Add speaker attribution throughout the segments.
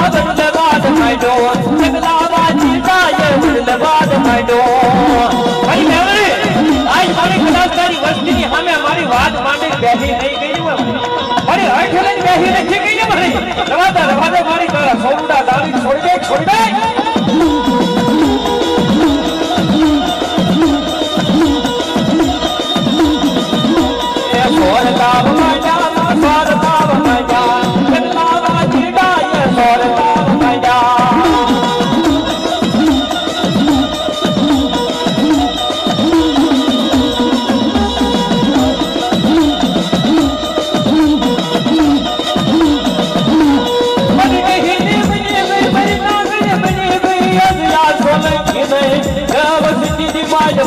Speaker 1: લબાદ માંડો જગલાવા જીતાએ લબાદ માંડો ભાઈ મેવરે આજ મારી કલાકારી વસ્તીની સામે મારી વાત માંડી બેહી નહીં ગઈ હોય મારી હઠ લઈને બેહી નથી ગઈ ને મારી રવાદા મારી તારા સોડા દાડી છોડી દે સોરતાવ માંડા સોરતાવ માંડા જગલાવા જીતાએ સોરતાવ માંડા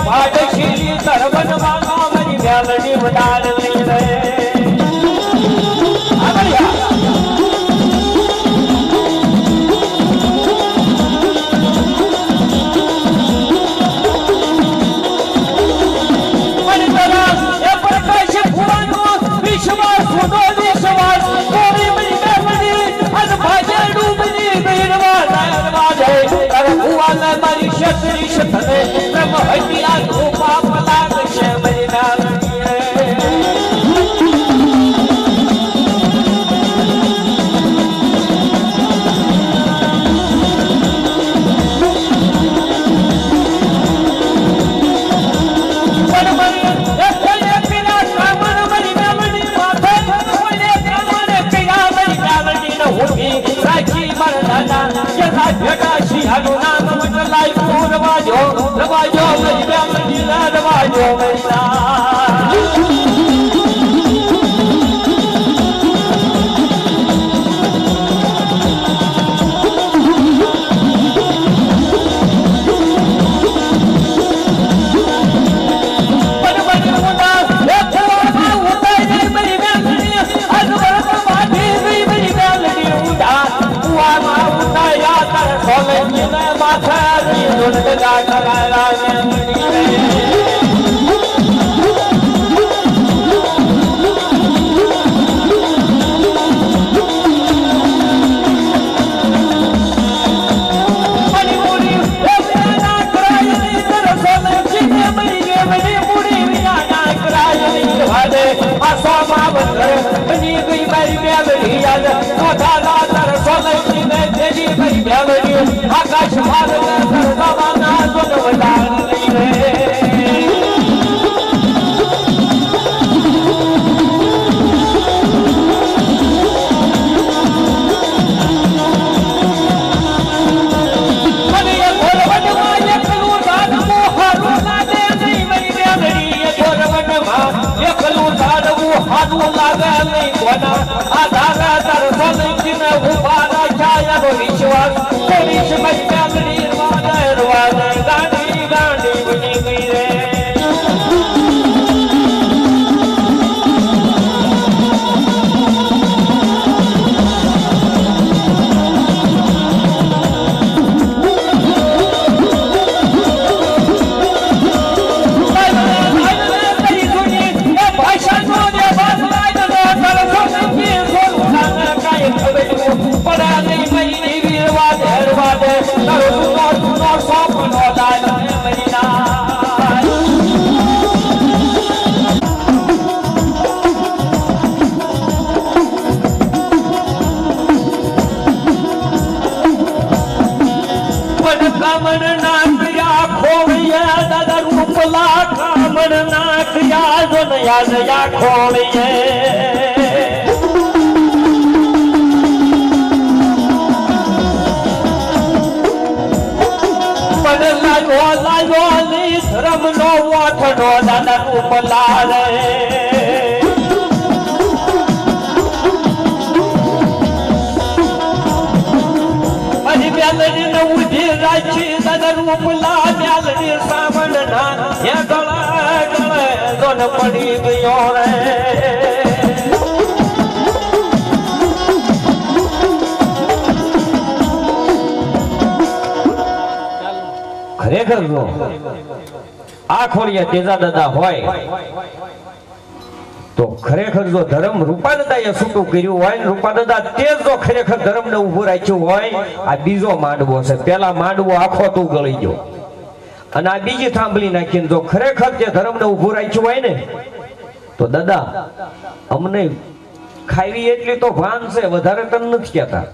Speaker 1: ભાડશીલી સરવન માના મરી મેલડી વડાર લઈ રે આગળ્યા મનતરા એ પ્રકાશ પુરાનો વિશ્વાસ સુનો વિશ્વાસ કોરી મરી મેલડી અન ભાજે ડૂબની બીરવા નાયરવા જય કર ભુવાને મારી ક્ષત્રિય શતને બ્રહ્મ હત્યા ધોપા પલાગ છે મરી નાલડી રવાજો મરી મેલડી રવાજો મરી આકાશ ભારત સરદાવાના જોન વડાર લઈ રે વિશ્વાસ પોલીસ મરી મેલડી ગાંડી ગાંડી બની ગઈ રે યા ખોળીએ પણ લાગ્યો ની ધર્મનો વાઠનો દાદા ઉપલા રે હજી મેલડી ને ઉધી રાખી દાદા ઉપલા મેલડી સાવન ના હે ગળા ગળે દોન પડી ગયો રે ખરેખર જો આ ખોડિયા તેજા દાદા હોય
Speaker 2: તો ખરેખર જો ધર્મ રૂપાદાદાએ છૂટું કર્યું હોય ને રૂપાદાદા તે જો ખરેખર ધર્મને ઊભું રાખ્યું હોય, આ બીજો માંડવો છે. પેલા માંડવો આખો તું ગળી ગયો અને આ બીજી થાંભલી નાખીને જો ખરેખર જે ધર્મને ઊભું રાખ્યું હોય ને, તો દાદા અમને ખાવી એટલી તો ભાન છે, વધારે તન નથી કહેતા.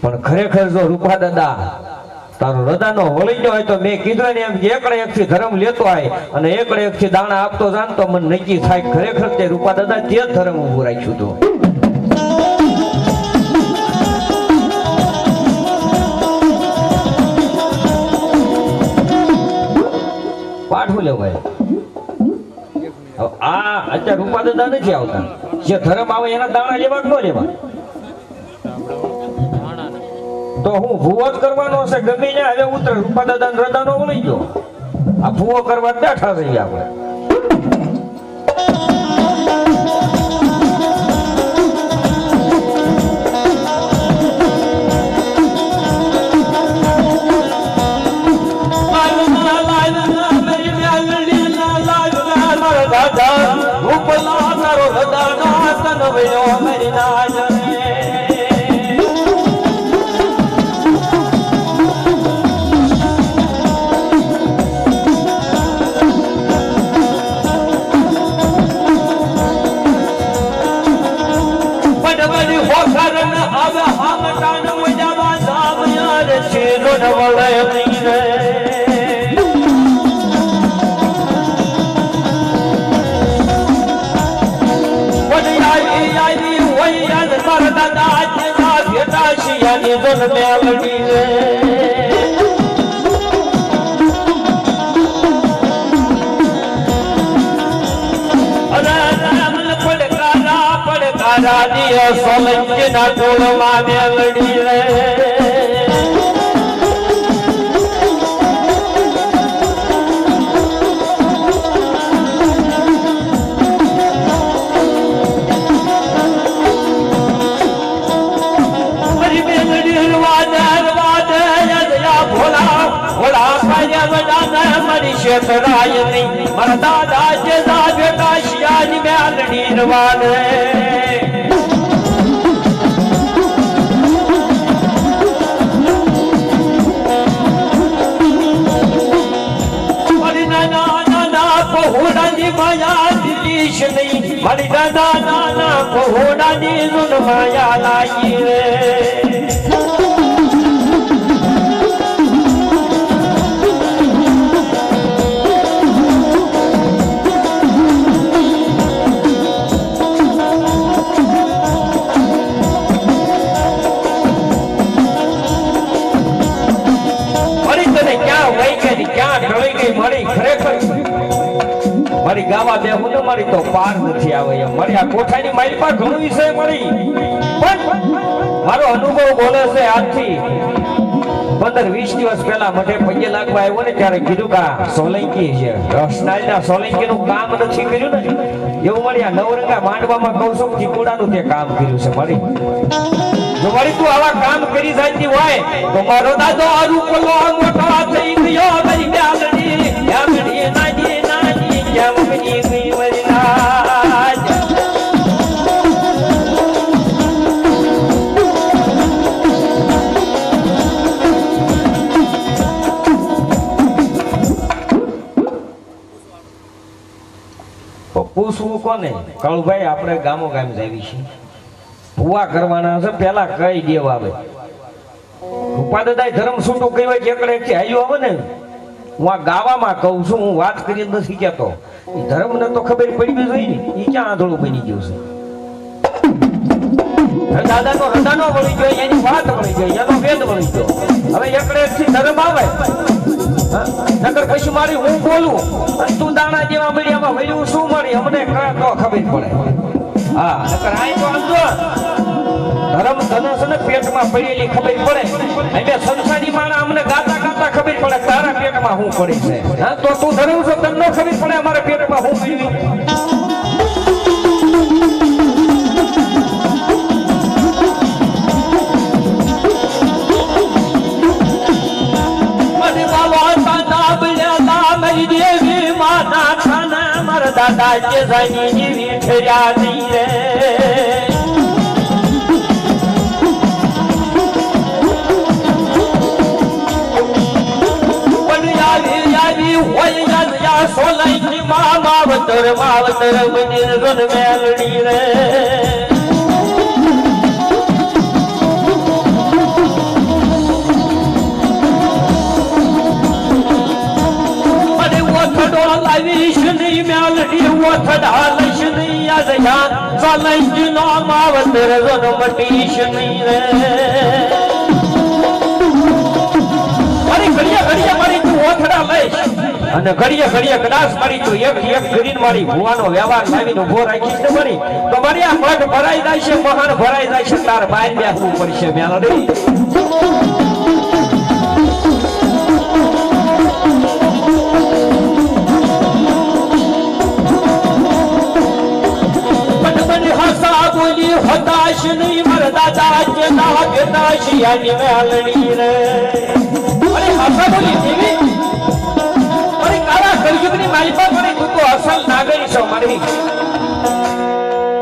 Speaker 2: પણ ખરેખર જો રૂપાદાદા તારો હૃદયનો વળી ગયો હોય તો મેં કીધું ને એમ એકડે એકથી ધર્મ લેતો હોય અને એકડે એકથી દાણા આપતો જાણ તો મને નક્કી થાય ખરેખર તે રૂપાદાદા તે ધર્મ ઊભું રાખ્યું હતું. પાઠું લેવાય આ અત્યારે રૂપાદાદા નથી આવતા, જે ધર્મ આવે એના દાણા લેવા ન લેવા. તો હું ભૂવો જ કરવાનો છે ગમે ને. હવે ઉતરે રૂપાદાદા હૃદયનો વળી ગયો, આ ભૂવો કરવા બેઠા છે આપણે. સોલંકી ના ટોળમાં મેલડી રે શેતરાય નહીં મારા દાદા જે બેટા શિયાની મેલડી રવાને મારી નાના પહોળાની માયા દીશ નહીં મારી નાના પહોળાની જુન માયા લાગી રે મારી ગાવા દેવું ને મારી તો પાર નથી આવે એમ. મારી આ કોઠાની મારી પાસે ઘણું વિષય મળી, પણ મારો અનુભવ બોલે છે આજથી 15-20 દિવસ પહેલા મને પગે લાગવા આવ્યો ને ત્યારે કીધું કે સોલંકી છે રસનાળીના સોલંકીનું કામ નથી કર્યું ને એવું મારી આ નવરંગા માંડવામાં કહું છું ચીકુડાનું તે કામ કર્યું છે. મારી જો મારી તું આવા કામ કરી જતી હોય તો મારો દાદો અરૂપલો મોટા થઈ ગયો મારી ડાલડી ડાલડી નાની નાની જમની ગઈ મારી નાજ પૂછવું કોને કળભાઈ આપણે ગામો ગામ જાવી છે ભૂવા કરવાના છે પેલા કઈ દેવ આવે રૂપાદાદાએ ધર્મ છૂટું કહેવાય છે એકડે કે હાલ્યો આવે ને હું આ ગાવામાં કહું છું હું વાત કરી નથી કહેતો ધર્મ ને તો ખબર પડી જોઈએ ને એ ક્યાં આંધળું બની ગયું છે દાદાનો હૃદયનો વળી ગયો એની વાત વળી ગઈ એનો વેદ વળી ગયો હવે એકડે થી ધર્મ આવે નકર પછી મારી હું બોલું તું દાણા જેવા મળી આમાં વળ્યું શું મળી અમને તો ખબર પડે હા નકર આઈ તો આમ જો ધર્મ ધનસ ને પેટમાં પડેલી ખબર પડે અમે સંસારી માણા અમને ગાતા ગાતા ખબર પડે તારા પેટમાં શું પડી છે હા તો તું ધર્મ છો તમને ખબર પડે અમારા પેટમાં શું પડ્યું દાદા જેસાની જીવી ઠર્યા નહીં રે સોલંકી માવતર માવતર બની રન મેલડી રે અરે ઓથડો લાવીશ નહીં મેલડી ઓથડા લઈશ નહીં યાદ સોલંકી નો માવતર રન મટીશ નહીં રે ઘડીએ મારી તું ઓથડા લઈશ અને ઘડીએ કદાચ મારી તું એક કરીને મારી ભુવાનો વ્યવહાર લાવીને ઉભો રાખીશ ને મારી તો મારી આ મઠ ભરાઈ જાય છે મહાન ભરાઈ જાય છે તાર બહાર બેસવું પડશે મેલડી હતાશ નહીં મારા દાદા કે ના બેટા શિયાની મેલડી રે અરે હસા બોલી દેવી અરે કાળા કલયુગની મારી પર મને તું તો અસલ નાગરી છો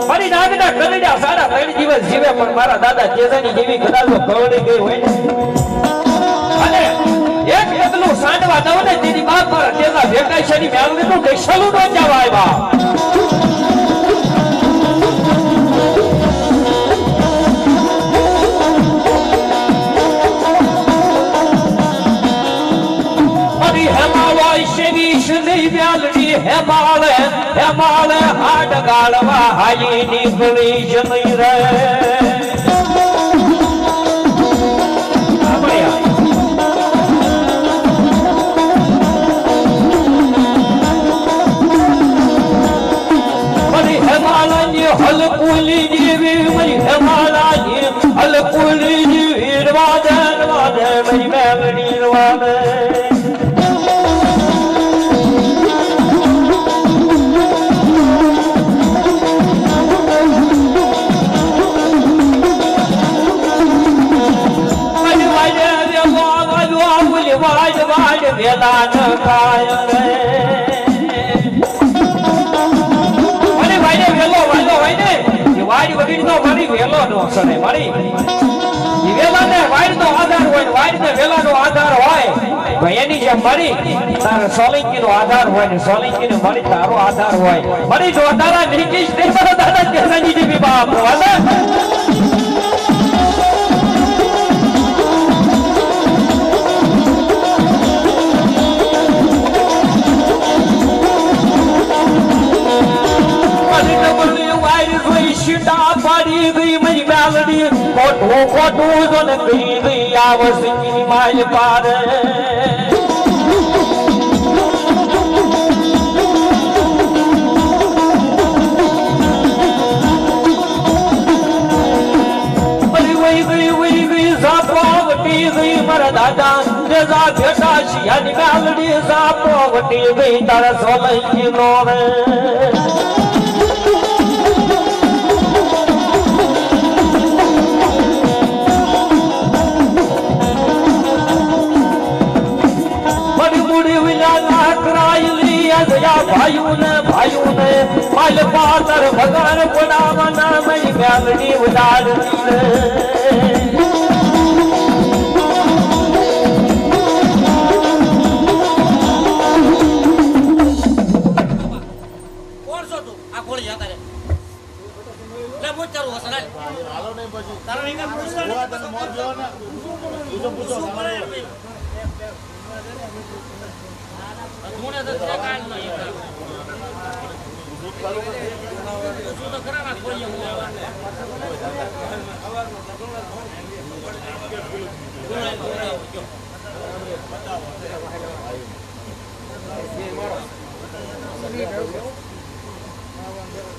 Speaker 2: મારી નાગના કલડ્યા સારા 3 દિવસ જીવે પણ મારા દાદા તેજાની જેવી કદાચ કવડી ગઈ હોય ને અને એક એકલું સાંડવા દઉં ને તેની બાપ મારા તેજા ભેગાઈ છે ની મેલડી નું કઈસલું ન જવા આવ્યા હેમાળ હાડ ગાળવા હાઈ નીકળી જ નહીં રે હેમાળની હલકુલી જેવી હેમાળાની હલકુલી જેવી વાદે મારી મેલડી વાદે વેલા ન ખાય રે અને વાડે વેલો વાલો હોય ને એ વાડી વગડી નો મારી વેલો નો સણે મારી ઈ વેલા ને વાડી નો આધાર હોય વાડી ને વેલા નો આધાર હોય તો એની જેમ મારી તાર સોલંકી નો આધાર હોય ને સોલંકી ને મારી તારો આધાર હોય મારી જો તારા નીકીશ તે મારા દાદા તેનાની જેવી બાપ વાલા પાડી ગઈ મારી મેલડી ખોટું જોને કહી ગઈ આ વસની માય પારે વહી ગઈ ઝાપોવટી ગઈ મારા દાદા તેજા ભેટા શિયાની મેલડી ઝાપોવટી ગઈ તારા સોલંકી નો રે ભાઈઓ ને માલ પાતર ભગવાન પડાવના મઈ મેલડી ઉડાડતી રે
Speaker 3: કોણ છો તું આ ગોળી હતા રે લે મોજ ચાલુ હશે ને હાલો નહીં પછી તારો એક પૂછો ને તને મોજ જો ને પૂછો ધૂણે તો તે કાલ ન એક શું તો ખરા ના કોઈ હું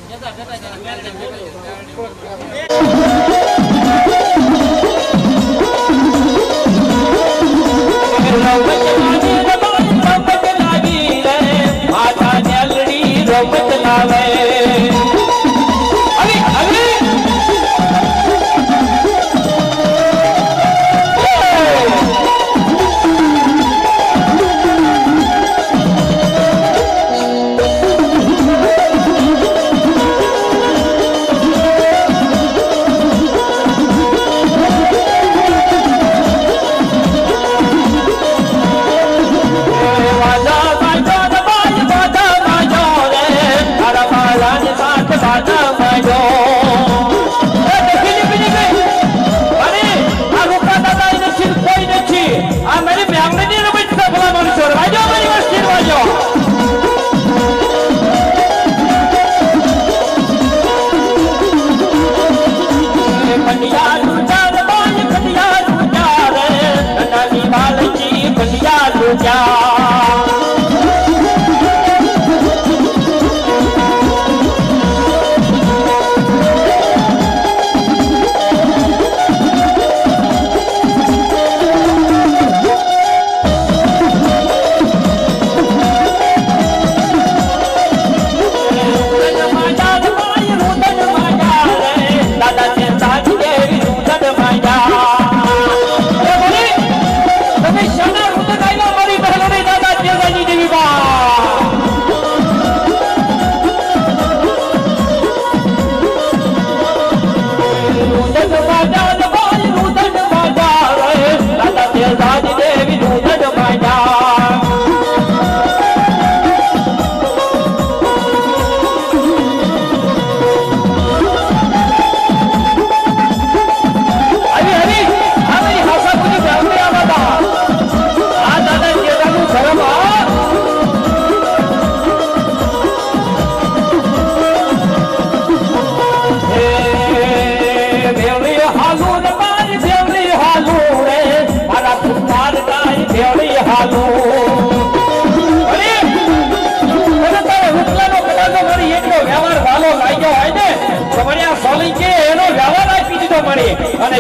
Speaker 3: જતા જતા મેલ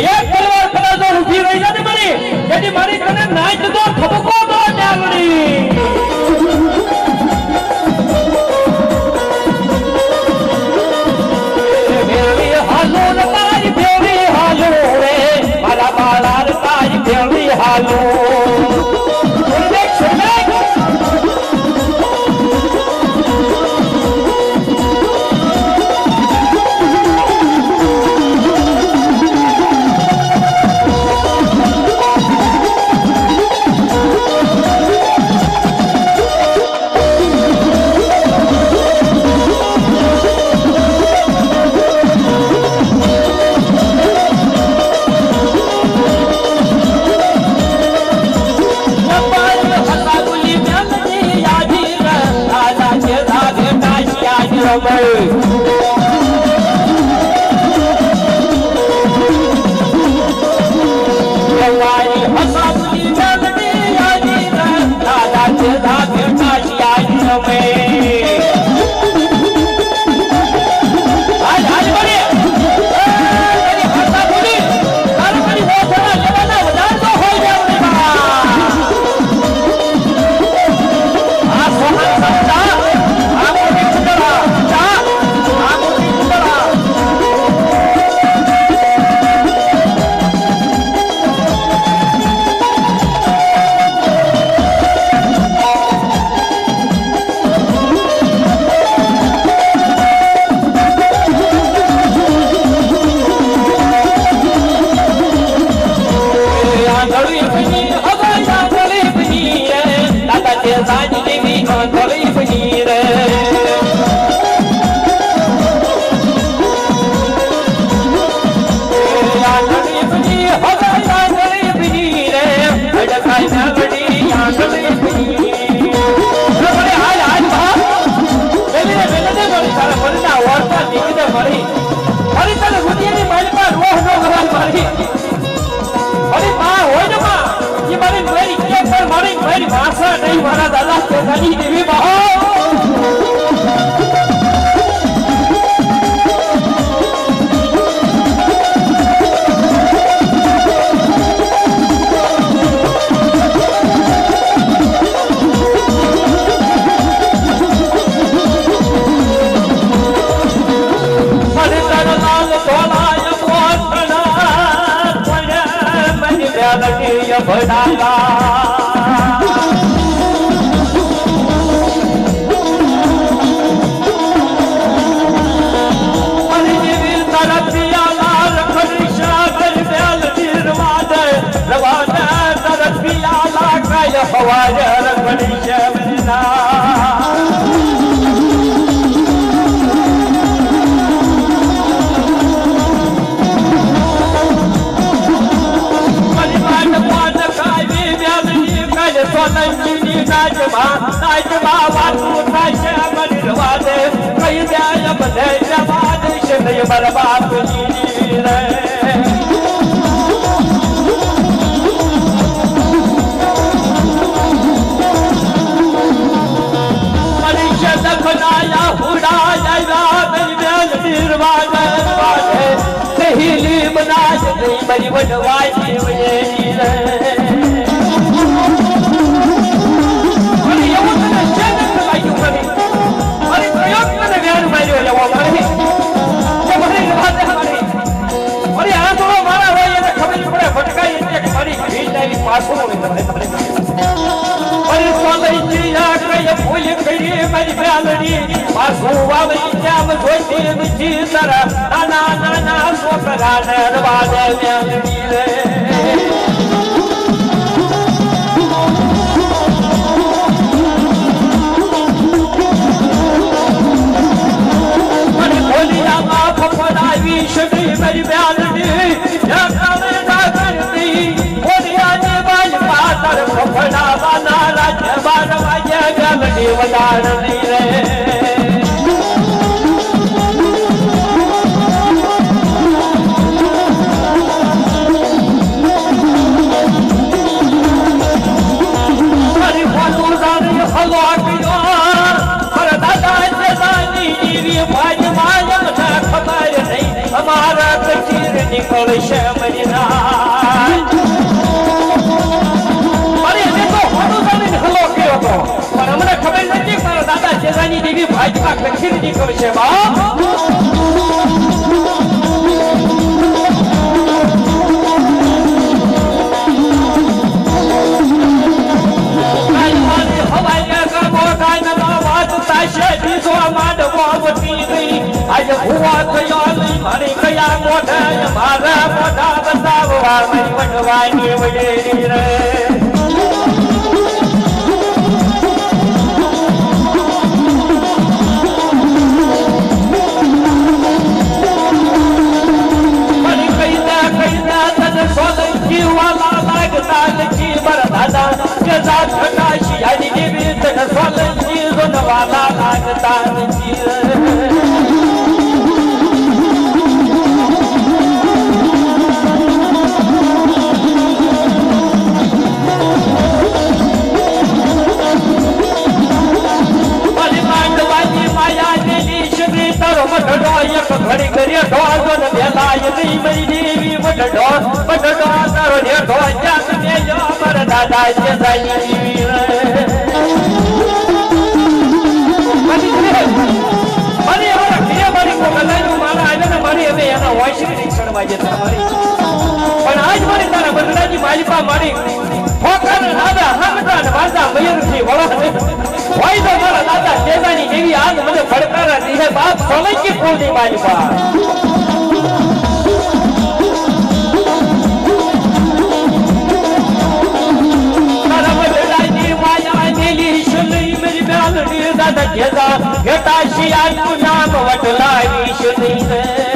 Speaker 1: એક તલવાર કદાચ જો ઊભી રહી જાય મારી જેથી મારી કને નાચ તો ખબકો તો ડાલડી બેવી હાલો ને તારી બેવી હાલો રે મારા બાળા રે તારી બેવી હાલો ભાષા નહીં મારા દાદા પોતાની દેવી બહો અમારા કચીર નીકળશે મરી
Speaker 2: કલાક લખીને નીકળશે બાપ આજે ભૂવા થયો નહીં મારી કયા મોઢા મારા મોઢા બતાવવા મારી વડવાની વડેરી રે મારી કઈના તને સોલંકી વાલા લાગતા નથી મારા દાદા કે જાત ઘટાશી આની દેવી તને સોલંકી વાલા લાગતા નથી ઘડી કરીએ ઢોળો ને વેલાય નહીં મરી દેવી બડડો તારો ને ઢોળ જાત ને જો મારા દાદા જે જાય દેવી મારી અમારા ઘરે મારી કોમલાનું મારા આવ્યા ને મારી હવે એના વોઇસ નિરીક્ષણ માં જતા મારી પણ આજ મારી તારા બદલાજી માલિકા મારી ફોકર દાદા હમતા ને વાંદા મયુરથી વળા હોય તો મારા દાદા જેવાની દેવી આજ મને ફડકારા દીધે બાપ સોલંકી કુળની માલિકા મારા બદલાજી માયા મેલી શની મેરી મ્યાલડી દાદા જેતા ઘટા શિયાનું નામ વડલાવી શની રે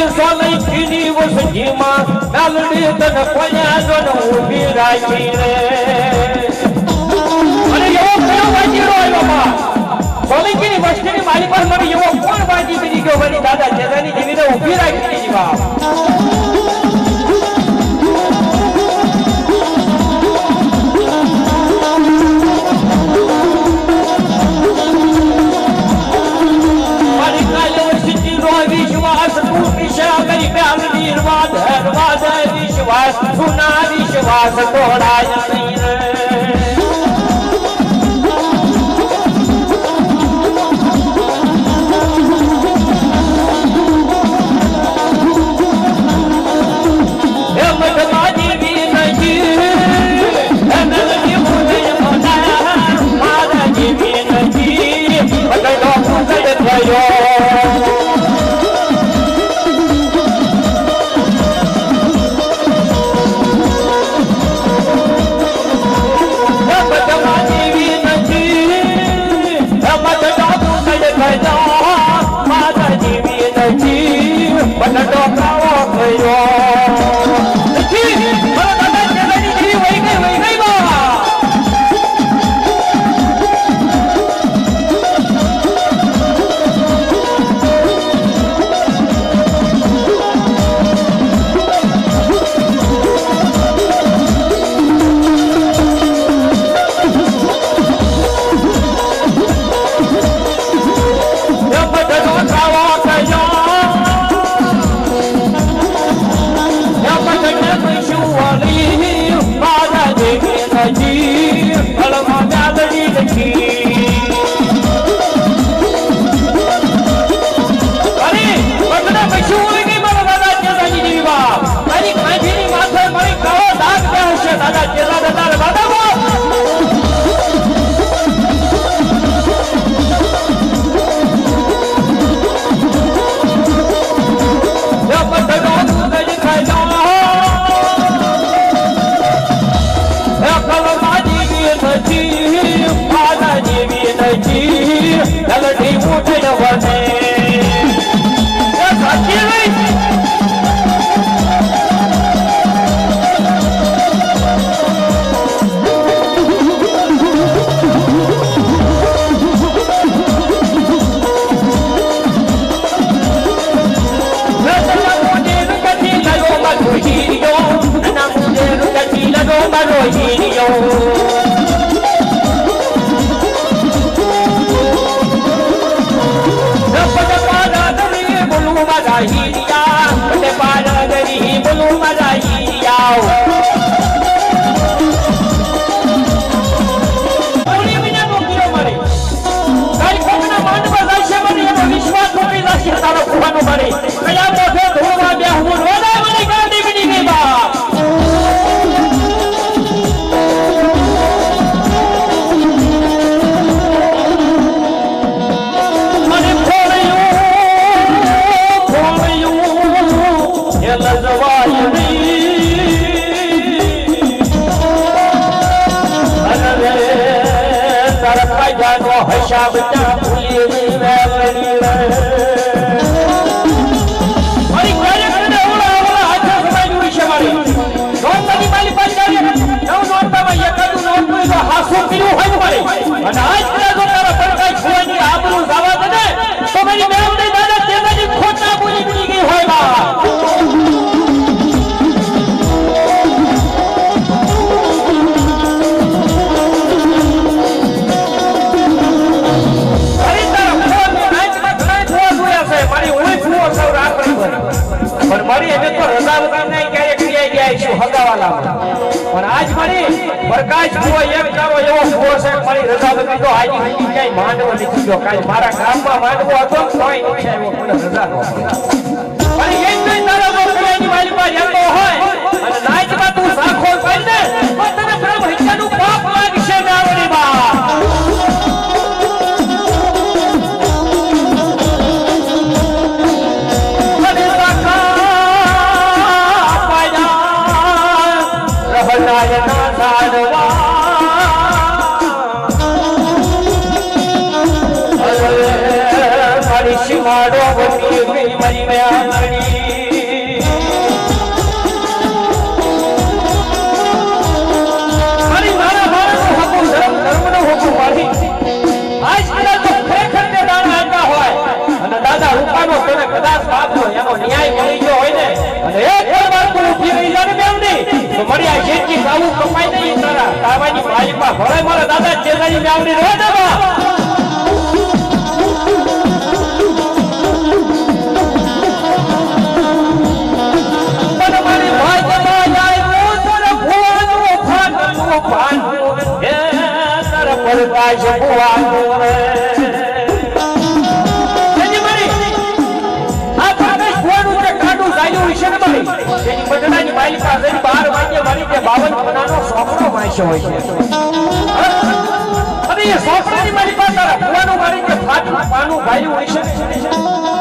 Speaker 2: સોલંકીની વસજીમાં ડાલડી તને કોયા જોને ઊભી રાખી રે અને એવો કયો વાજીરો આવ્યો બા સોલંકીની વસજીની મારી પર મને એવો કોણ વાજી બની ગયો મારી દાદા જેદાની દેવીને ઊભી રાખી દીધી બાપ વિશ્વાસ તોડાય નહીં દાદાનો હિસાબ ત્યાં ભૂલી વેલણી મારી કાર્યકરને ઓલા હાથે સમાયું વિશે મારી નોંધની માલી પાસે નવ નોંધમાં એકાદું નોંધું તો હાસું કર્યું હોય મારી અને આજ કદાચ તારા પડકાઈ છોડની આબરૂ જવા દે ને તો મારી મેળવણી દાદા તેનાથી ખોટા બોલી ગઈ હોય બા પણ મારી એને તો રજા વગર નહીં ક્યારે ક્રિયા ગયા છું હગાવાલામાં પણ આજ મારી પ્રકાશ ભુવો એક તારો એવો ભુવો છે મારી રજા વગર તો આજ ક્યાંય માંડવો નથી ગયો કાંઈ મારા ગામમાં માંડવો હતો તોય નથી આવ્યો મને રજા નો મારી એક નહીં તારા ક્રિયાની મારી પાસે જતો હોય અને નાચમાં તું સાખો કરી દે તો તને બ્રહ્મ હત્યાનું પાપ લાગશે ને આવડી બા મારો બની ગઈ મારી મેળણી મારી મારા મારાનું હકું ધર્મનું હકું મારી આજ કદાચ તો ખરેખર તે દાણા આપ્યા હોય અને દાદા રૂપાનો તને કદાચ બાપનો એનો ન્યાય મળી ગયો હોય ને અને એક વાર તું ઉભી રહી જાય મેળણી તો મારી આ જેટલી ગાવું કપાઈ નહીં તારા તાવાની માલિકમાં ભલે મારા દાદા ચેતાની મેળણી રહે ને બા પ્રકાશ ભુવાનો તેની મારી આ પ્રકાશ ભુવાનું જે કાઢું ચાલ્યું વિશે ને મારી તેની બદલાની મારી પાસે 12 વાગ્યે મારી જે 52 મનાનો સોપડો વાંચ્યો હોય છે અને એ સોપડાની મારી પાસે ભુવાનું મારી જે ફાટલું પાનું ભાયું હોય છે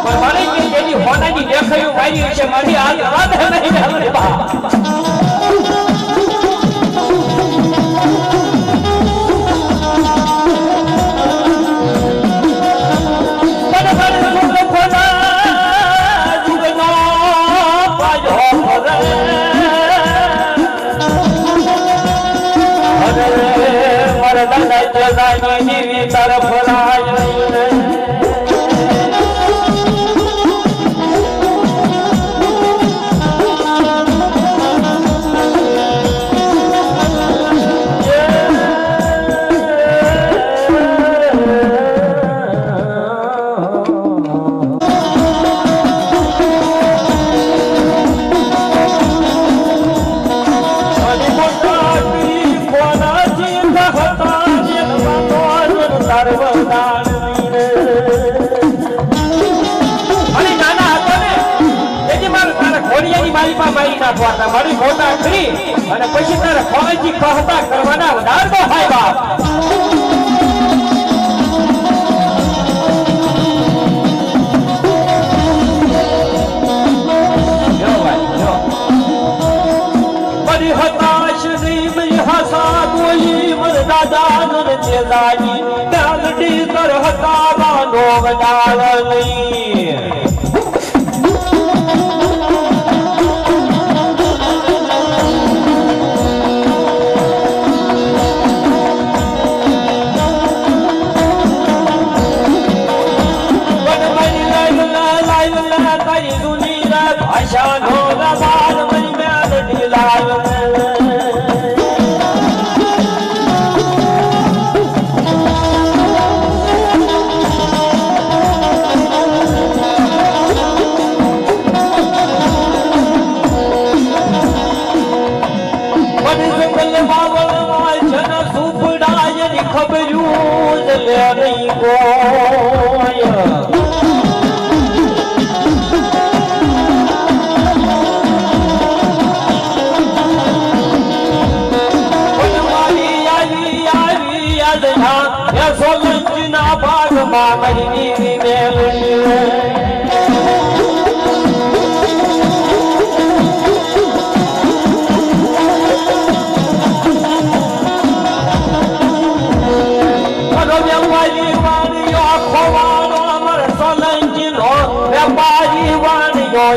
Speaker 2: પણ મારી જે એની હોનાની દેખાયું મારી વિશે મારી આ વાત નહીં હાલે બા તરફ મારી મોટા કરી અને પછી તારે ફોજી કહતા કરવાના ઉડાડતો થાય બાપ બરી હતાશ નહીં બરી હસા દોઈ મર દાદા નર ચેદાની ડાલડી કર હતા બાંધો વડાળ નહીં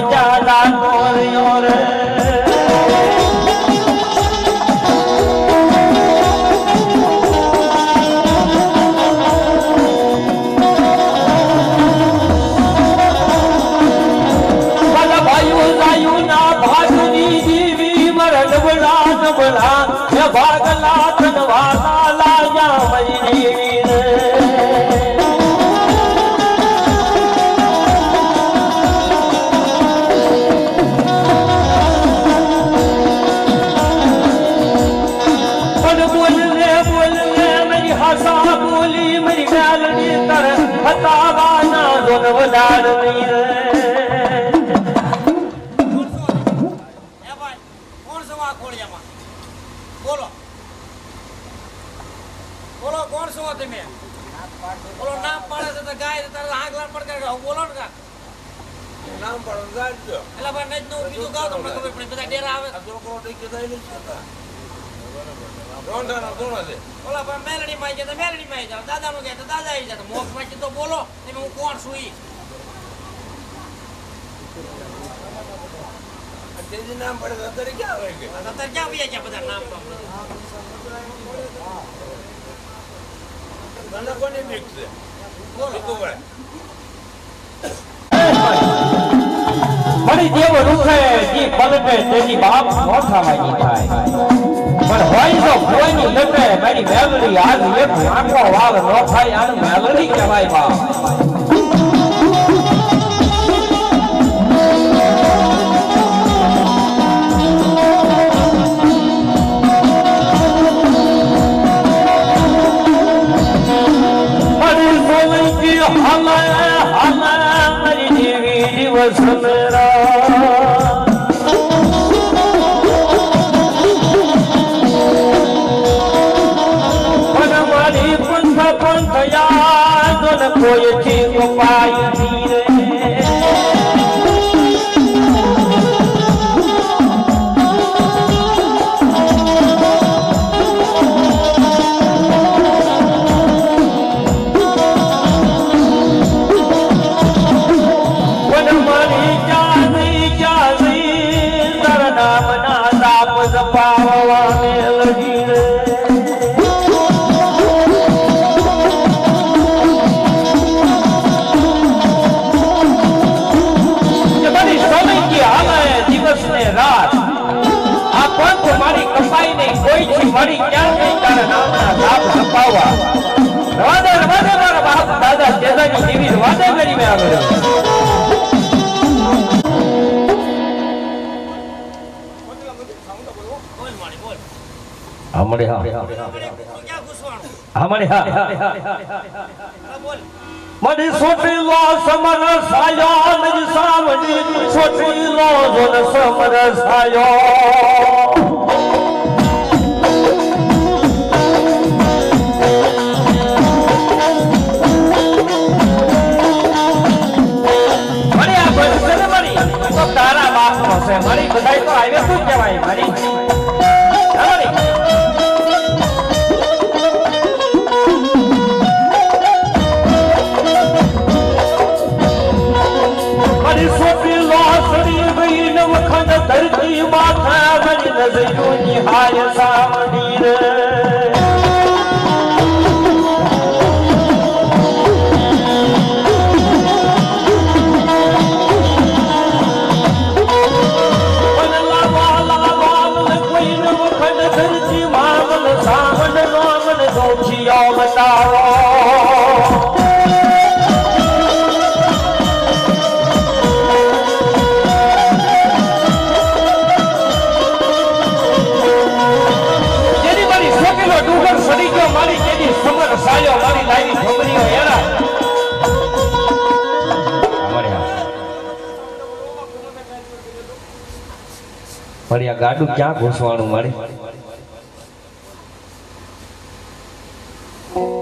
Speaker 2: જ્યાદા તોર્યો રે ભાગલા ધનવાલા લાયા મરી બોલને મારી હાસા બોલી મારી ગાલની તર હતાવાના જોન વધાર નહીં
Speaker 3: બોલો બોલો કોણ છો તમે બોલો નામ પાડે છે તો ગાય તારે આગલા પડકે બોલો ને કા નામ પાડો ગાય દો એટલે ભાઈ નજ નું બીજું ગાવ તમને ખબર પડે બધા ડેરા આવે છોકરો ઠીક કે દઈ નથી કરતા રોંઢાનો કોણ છે બોલા ભાઈ મેલડી માં જાય તો મેલડી માં જાવ દાદા નું કહે તો દાદા આવી જાય મોક્ષ માં તો બોલો તમે હું કોણ છું ઈ તેજી નામ પડે તો અત્યારે ક્યાં હોય કે અત્યારે ક્યાં વ્યા ગયા બધા નામ મને કોની બીક છે બોલો તો ભાઈ
Speaker 2: મળી જેવો રૂખે જી પલટે તેની બાપ મોઠાવાની થાય પણ હોય તો કોઈની લટે મારી મેલડી આજ એક આંખો વાવ ન થાય આને મેલડી કહેવાય બાપ કોઈ ચીજ પાય ધીરે મળી ક્યાં ગઈ તારા નામના સાપ સપાવા રવાદે મારા બાપ દાદા જેદાની દેવી રવાદે કરી મે આવે હમણે હા હમણે હા મડી સોટી લો સમર સાયો નજ સામડી સોટી લો જોન સમર સાયો તારા બાપ નો છે મારી બધાય તો આવે શું કહેવાય મારી મારી સોપી લોસડી ગઈ ન વખત ધરતી માથા મારી નજરોની હાય સામડી રે પણ આ ગાડું ક્યાં ઘૂસવાનું મારી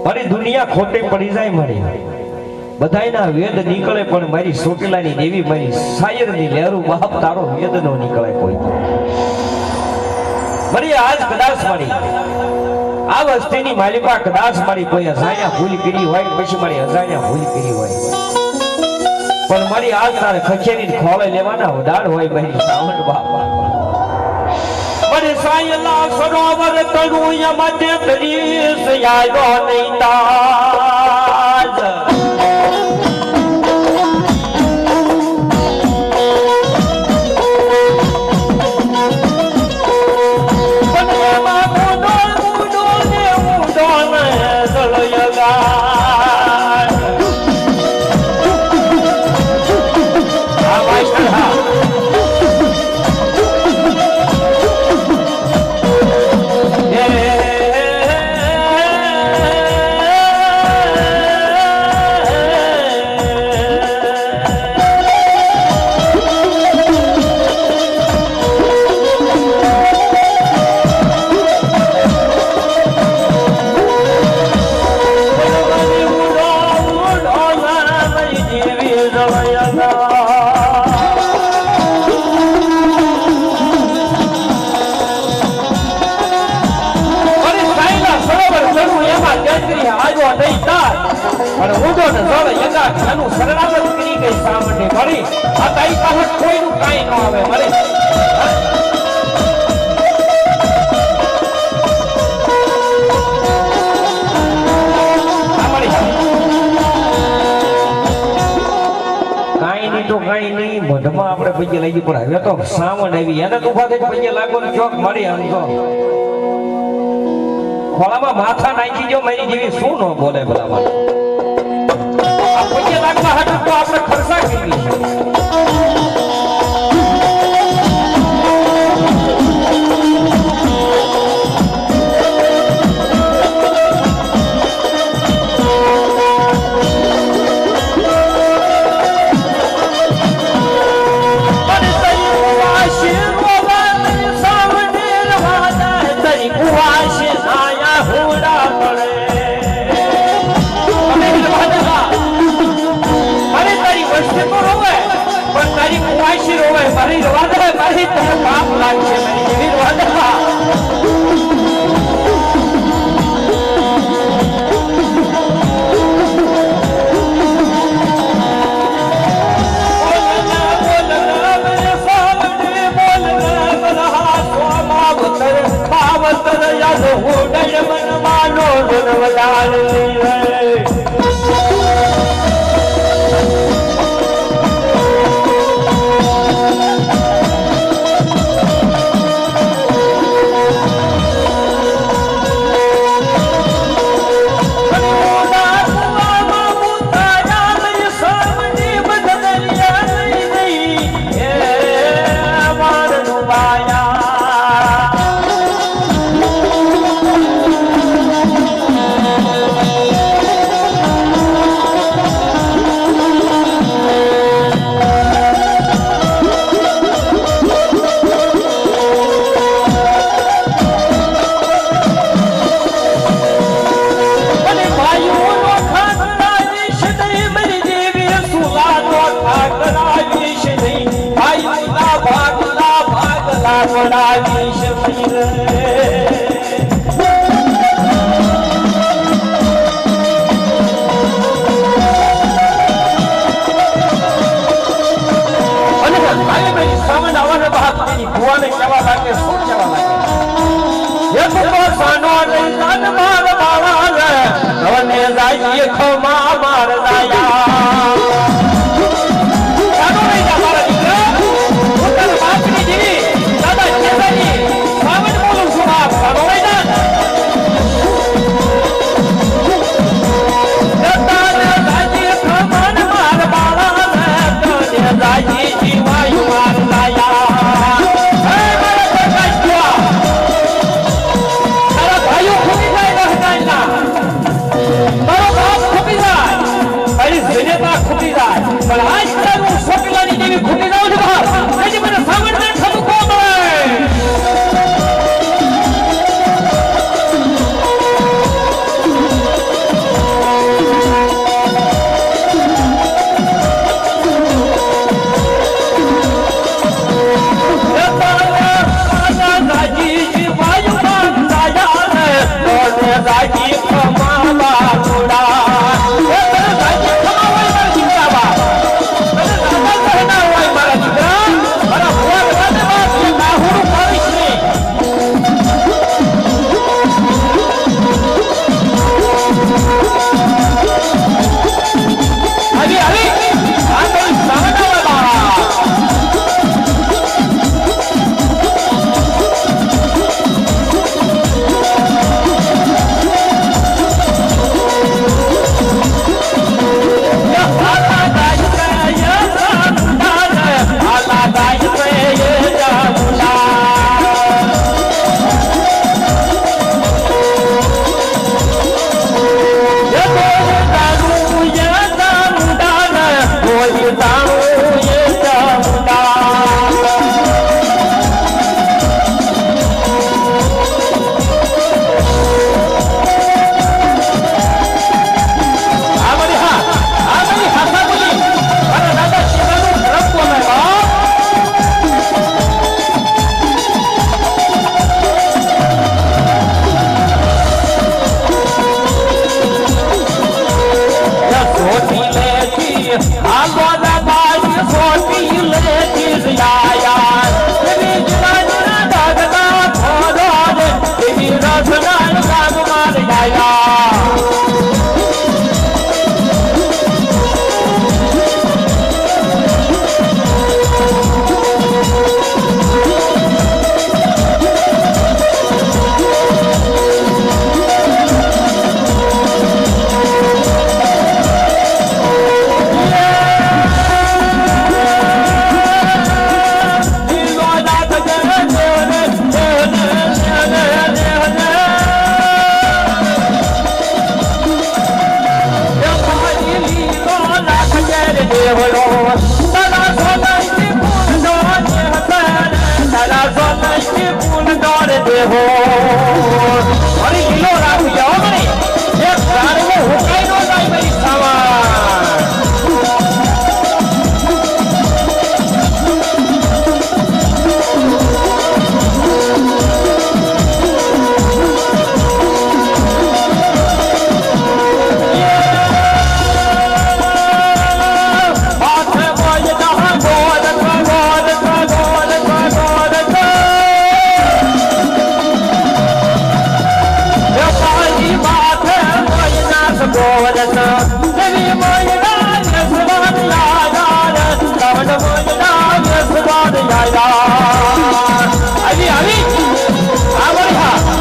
Speaker 2: મારી દુનિયા ખોટે પડી જાય મારી બધાયના વેદ નીકળે પણ મારી સોકેલાની દેવી મારી શાયરની લહેરું બાપ તારો વેદ નો નીકળે કોઈ મારી આજ કદાચ મારી આ વસ્તીની માલિકા કદાચ મારી કોઈ અજાણ્યા ભૂલ કરી હોય પછી મારી અજાણ્યા ભૂલ કરી હોય પણ મારી આજ તારે ખચેરી ખોળે લેવાના ઉડાડ હોય બહેની સાવંત બાપા મને સાયલા સરોવર તણું યમતે તરીસ યાયો નહીં તાજ શરણાગત કરી ગઈ સામને મળી આ તારી પાસે કોઈનું કાંઈ ન આવે મળી કાંઈ નહીં તો કાંઈ નહીં મઢમાં આપણે પૈયે લાગી પણ હવે તો સાવણ આવી એને તો ઉભા થઈ પૈયે લાગો ને ચોક મળી આમ તો ખોળામાં માથા નાખી જો મારી જેવી શું ન બોલે ભલામાં પૈયે લાગવા હાટું તો આપણે ખર્ચા કરી મારી રવાદા મારી તને પાપ લાગશે મારી જેવી રવાદા મારો બાપ ખોપી આવી આવી આ વળી હા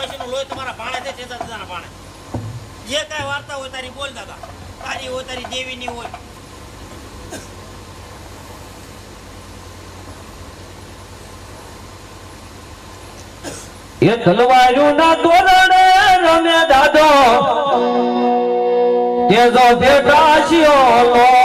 Speaker 3: ડોશીનું લોહી તમારા ભાણે છે ચેતા દાદાના ભાણે જે કાંઈ વાર્તા હોય તારી બોલ દાદા તારી હોય તારી દેવીની હોય
Speaker 2: એ તલવારું ના તોરણે રમે દાદો તે જો બેટા શિયો લો